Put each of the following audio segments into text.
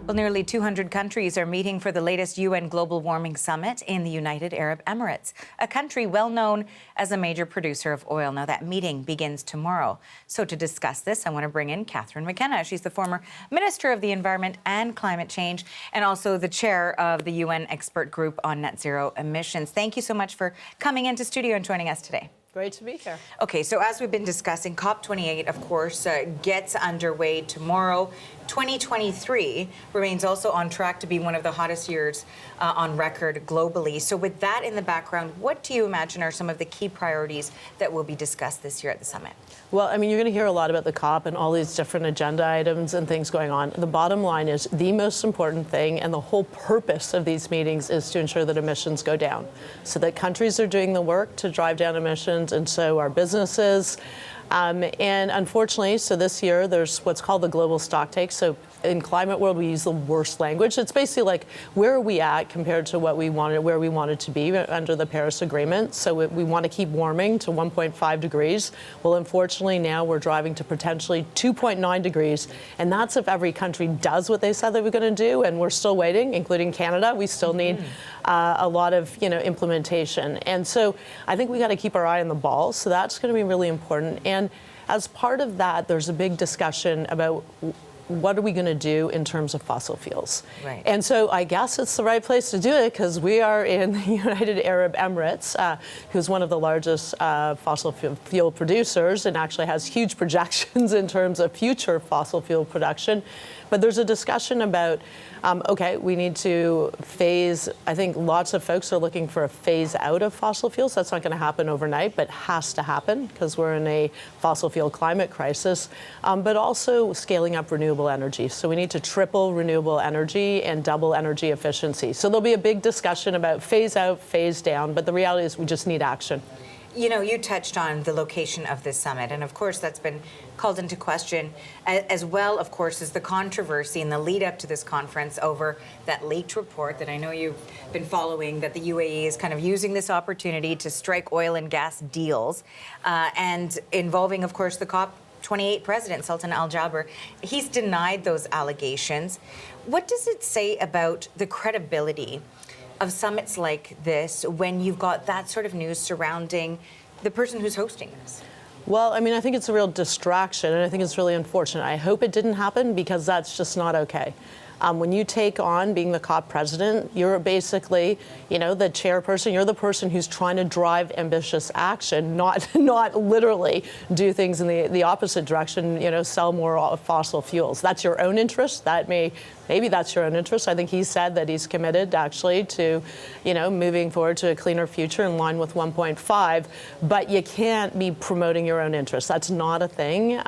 Well, nearly 200 countries are meeting for the latest UN Global Warming Summit in the United Arab Emirates, a country well known as a major producer of oil. Now, that meeting begins tomorrow. So to discuss this, I want to bring in McKenna. She's the former Minister of the Environment and Climate Change and also the chair of the UN Expert Group on Net Zero Emissions. Thank you so much for coming into studio and joining us today. Great to be here. Okay, so as we've been discussing, COP28, of course, gets underway tomorrow. 2023 remains also on track to be one of the hottest years on record globally. So with that in the background, what do you imagine are some of the key priorities that will be discussed this year at the summit? Well, I mean, you're going to hear a lot about the COP and all these different agenda items and things going on. The bottom line is the most important thing, and the whole purpose of these meetings is to ensure that emissions go down, so that countries are doing the work to drive down emissions, and so are businesses. And unfortunately, so this year there's what's called the global stocktake. So in climate world, we use the worst language. It's basically like, where are we at compared to what we wanted, where we wanted to be under the Paris Agreement? So we want to keep warming to 1.5 degrees. Well, unfortunately, now we're driving to potentially 2.9 degrees. And that's if every country does what they said they were going to do. And we're still waiting, including Canada. We still need a lot of, implementation. And so I think we got to keep our eye on the ball. So that's going to be really important. And as part of that, there's a big discussion about what are we going to do in terms of fossil fuels? Right. And so I guess it's the right place to do it because we are in the United Arab Emirates, who's one of the largest fossil fuel producers and actually has huge projections in terms of future fossil fuel production. But there's a discussion about, okay, we need to phase. I think lots of folks are looking for a phase out of fossil fuels. That's not going to happen overnight, but has to happen because we're in a fossil fuel climate crisis, but also scaling up renewable energy. So we need to triple renewable energy and double energy efficiency. So there'll be a big discussion about phase out, phase down, but the reality is we just need action. You touched on the location of this summit, and of course that's been called into question, as well, of course, as the controversy in the lead up to this conference over that leaked report that I know you've been following, that the UAE is kind of using this opportunity to strike oil and gas deals, and involving, of course, the COP28 president, Sultan Al Jaber. He's denied those allegations. What does it say about the credibility of summits like this when you've got that sort of news surrounding the person who's hosting this? Well, I mean, I think it's a real distraction, and I think it's really unfortunate. I hope it didn't happen because that's just not okay. When you take on being the COP president, you're basically, the chairperson. You're the person who's trying to drive ambitious action, not literally do things in the opposite direction, sell more fossil fuels. That's your own interest. Maybe that's your own interest. I think he said that he's committed actually to, moving forward to a cleaner future in line with 1.5, but you can't be promoting your own interests. That's not a thing.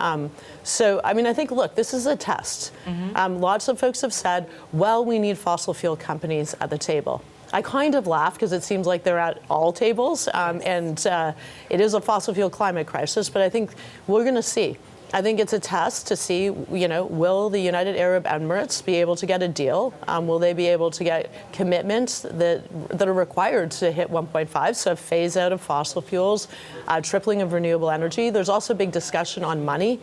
So, I mean, I think, look, this is a test. Lots of folks have said, well, we need fossil fuel companies at the table. I kind of laugh because it seems like they're at all tables, and it is a fossil fuel climate crisis, but I think we're going to see. I think it's a test to see, will the United Arab Emirates be able to get a deal? Will they be able to get commitments that are required to hit 1.5? So phase out of fossil fuels, tripling of renewable energy. There's also a big discussion on money.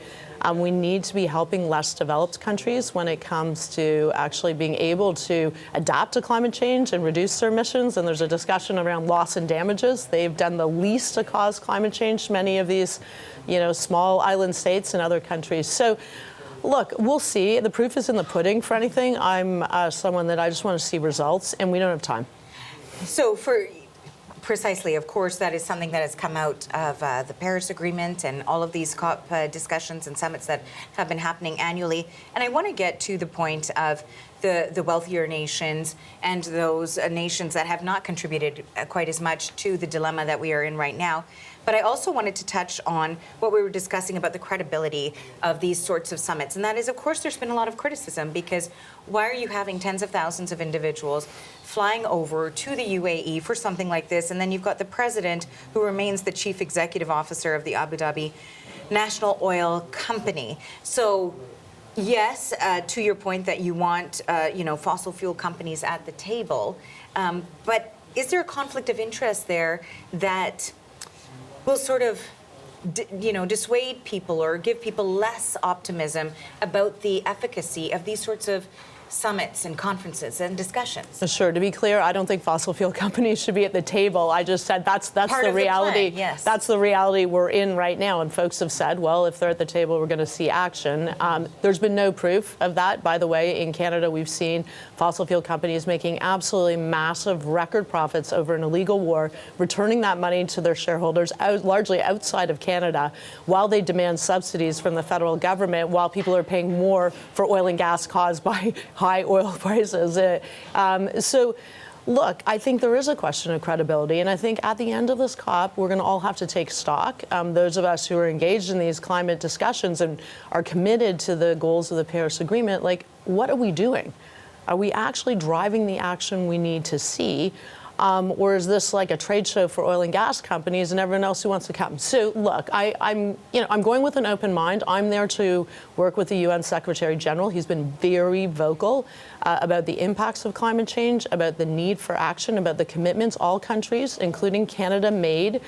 We need to be helping less developed countries when it comes to actually being able to adapt to climate change and reduce their emissions. And there's a discussion around loss and damages. They've done the least to cause climate change, many of these, small island states and other countries. So, look, we'll see. The proof is in the pudding for anything. I'm someone that I just want to see results, and we don't have time. So precisely, of course, that is something that has come out of the Paris Agreement and all of these COP discussions and summits that have been happening annually. And I want to get to the point of the wealthier nations and those nations that have not contributed quite as much to the dilemma that we are in right now. But I also wanted to touch on what we were discussing about the credibility of these sorts of summits. And that is, of course, there's been a lot of criticism because why are you having tens of thousands of individuals flying over to the UAE for something like this? And then you've got the president who remains the chief executive officer of the Abu Dhabi National Oil Company. So yes, to your point that you want, fossil fuel companies at the table. But is there a conflict of interest there that will sort of dissuade people or give people less optimism about the efficacy of these sorts of summits and conferences and discussions. Sure. To be clear, I don't think fossil fuel companies should be at the table. I just said that's Part the of reality. The plan, yes. That's the reality we're in right now. And folks have said, well, if they're at the table, we're going to see action. There's been no proof of that. By the way, in Canada, we've seen fossil fuel companies making absolutely massive record profits over an illegal war, returning that money to their shareholders largely outside of Canada, while they demand subsidies from the federal government, while people are paying more for oil and gas caused by high oil prices. So, look, I think there is a question of credibility, and I think at the end of this COP, we're going to all have to take stock. Those of us who are engaged in these climate discussions and are committed to the goals of the Paris Agreement, like, what are we doing? Are we actually driving the action we need to see? Or is this like a trade show for oil and gas companies and everyone else who wants to come? So look, I'm going with an open mind. I'm there to work with the UN Secretary General. He's been very vocal about the impacts of climate change, about the need for action, about the commitments all countries, including Canada, made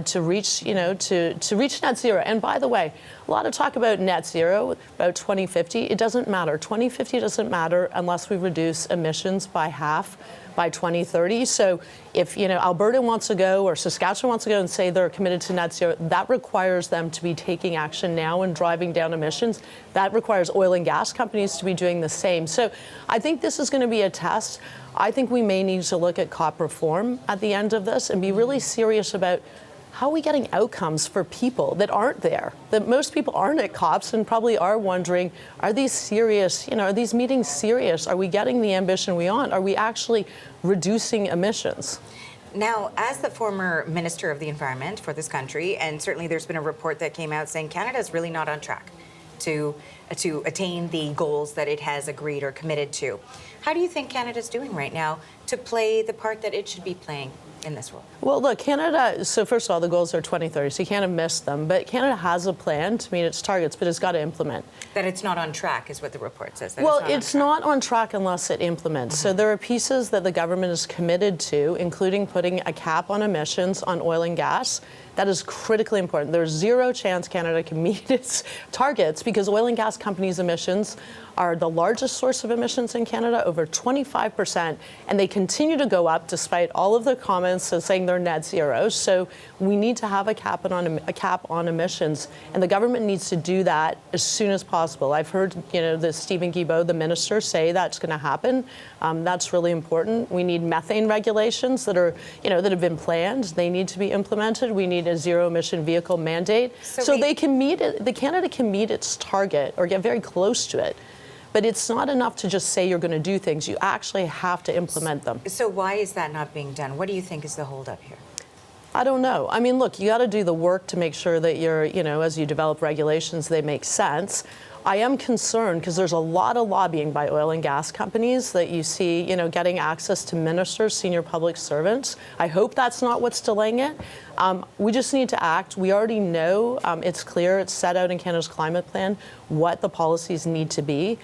to reach net zero. And by the way, a lot of talk about net zero, about 2050. It doesn't matter. 2050 doesn't matter unless we reduce emissions by half by 2030. So if Alberta wants to go or Saskatchewan wants to go and say they're committed to net zero, that requires them to be taking action now and driving down emissions. That requires oil and gas companies to be doing the same. So I think this is going to be a test. I think we may need to look at COP reform at the end of this and be really serious about how are we getting outcomes for people that aren't there, that most people aren't at COPs and probably are wondering, are these serious, are these meetings serious? Are we getting the ambition we want? Are we actually reducing emissions? Now, as the former Minister of the Environment for this country, and certainly there's been a report that came out saying Canada is really not on track to attain the goals that it has agreed or committed to. How do you think Canada's doing right now to play the part that it should be playing in this role? Well, look, Canada, so first of all, the goals are 2030, so you can't have missed them. But Canada has a plan to meet its targets, but it's got to implement. That it's not on track is what the report says. Well, it's not on track unless it implements. Mm-hmm. So there are pieces that the government is committed to, including putting a cap on emissions on oil and gas. That is critically important. There's zero chance Canada can meet its targets because oil and gas companies' emissions are the largest source of emissions in Canada, over 25%, and they continue to go up despite all of the comments saying they're net zero. So we need to have a cap on emissions, and the government needs to do that as soon as possible. I've heard, the Stephen Guilbeault, the minister, say that's going to happen. That's really important. We need methane regulations that are, that have been planned. They need to be implemented. We need a zero-emission vehicle mandate so they can meet it. Canada can meet its target or get very close to it. But it's not enough to just say you're going to do things. You actually have to implement them. So why is that not being done? What do you think is the holdup here? I don't know. I mean, look, you got to do the work to make sure that you're, as you develop regulations, they make sense. I am concerned because there's a lot of lobbying by oil and gas companies that you see, getting access to ministers, senior public servants. I hope that's not what's delaying it. We just need to act. We already know, it's clear, it's set out in Canada's climate plan, what the policies need to be.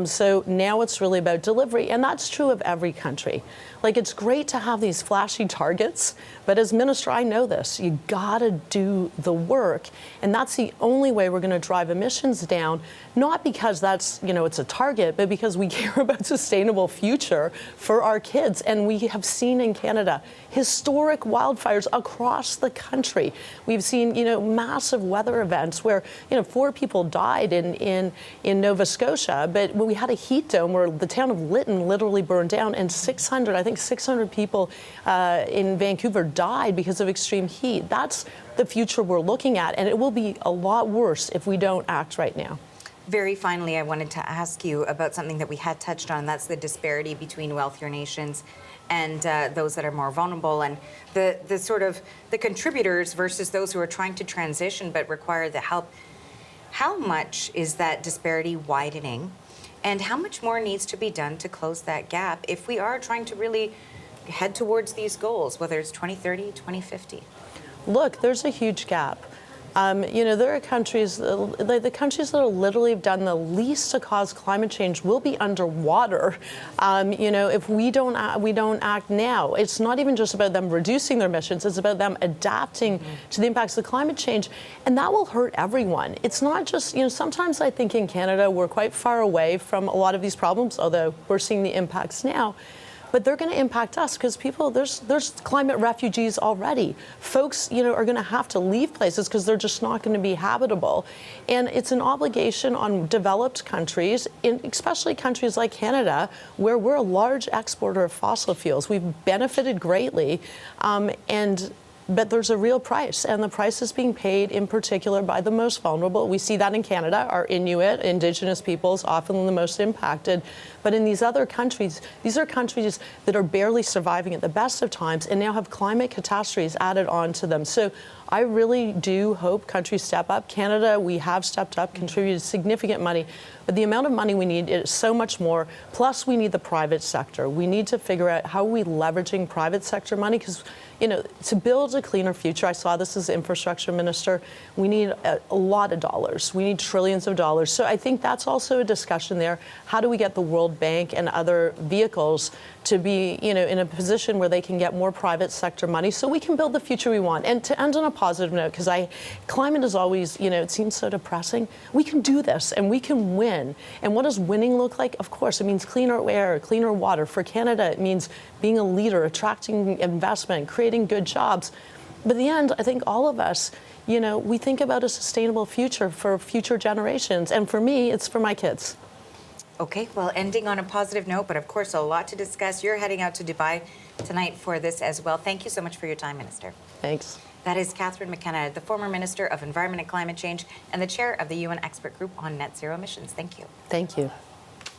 So now it's really about delivery, and that's true of every country. Like, it's great to have these flashy targets, but as minister, I know this. You gotta do the work, and that's the only way we're gonna drive emissions down, not because that's, it's a target, but because we care about sustainable future for our kids. And we have seen in Canada historic wildfires across the country. We've seen, massive weather events where, 4 people died in Nova Scotia, but when we had a heat dome where the town of Lytton literally burned down, and 600 people in Vancouver died because of extreme heat. That's the future we're looking at, and it will be a lot worse if we don't act right now. Very finally, I wanted to ask you about something that we had touched on. That's the disparity between wealthier nations and those that are more vulnerable, and the contributors versus those who are trying to transition but require the help. How much is that disparity widening? And how much more needs to be done to close that gap if we are trying to really head towards these goals, whether it's 2030, 2050? Look, there's a huge gap. There are countries, the countries that literally have done the least to cause climate change will be underwater. If we don't act now. It's not even just about them reducing their emissions, it's about them adapting to the impacts of climate change, and that will hurt everyone. It's not just, sometimes I think in Canada we're quite far away from a lot of these problems, although we're seeing the impacts now. But they're going to impact us because there's climate refugees already. Folks, are going to have to leave places because they're just not going to be habitable. And it's an obligation on developed countries, especially countries like Canada, where we're a large exporter of fossil fuels. We've benefited greatly, but there's a real price, and the price is being paid in particular by the most vulnerable. We see that in Canada. Our Inuit, Indigenous peoples, often the most impacted. But in these other countries, these are countries that are barely surviving at the best of times and now have climate catastrophes added on to them. So I really do hope countries step up. Canada, we have stepped up, contributed significant money, but the amount of money we need is so much more. Plus, we need the private sector. We need to figure out how are we leveraging private sector money, because to build a cleaner future, I saw this as infrastructure minister, we need a lot of dollars. We need trillions of dollars. So I think that's also a discussion there. How do we get the World Bank and other vehicles to be, in a position where they can get more private sector money so we can build the future we want? And to end on a positive note, because climate is always, it seems so depressing. We can do this and we can win. And what does winning look like? Of course, it means cleaner air, cleaner water. For Canada, it means being a leader, attracting investment, creating good jobs. But in the end, I think all of us, we think about a sustainable future for future generations. And for me, it's for my kids. Okay, well, ending on a positive note, but of course, a lot to discuss. You're heading out to Dubai tonight for this as well. Thank you so much for your time, Minister. Thanks. That is Catherine McKenna, the former Minister of Environment and Climate Change and the chair of the UN Expert Group on Net Zero Emissions. Thank you. Thank you.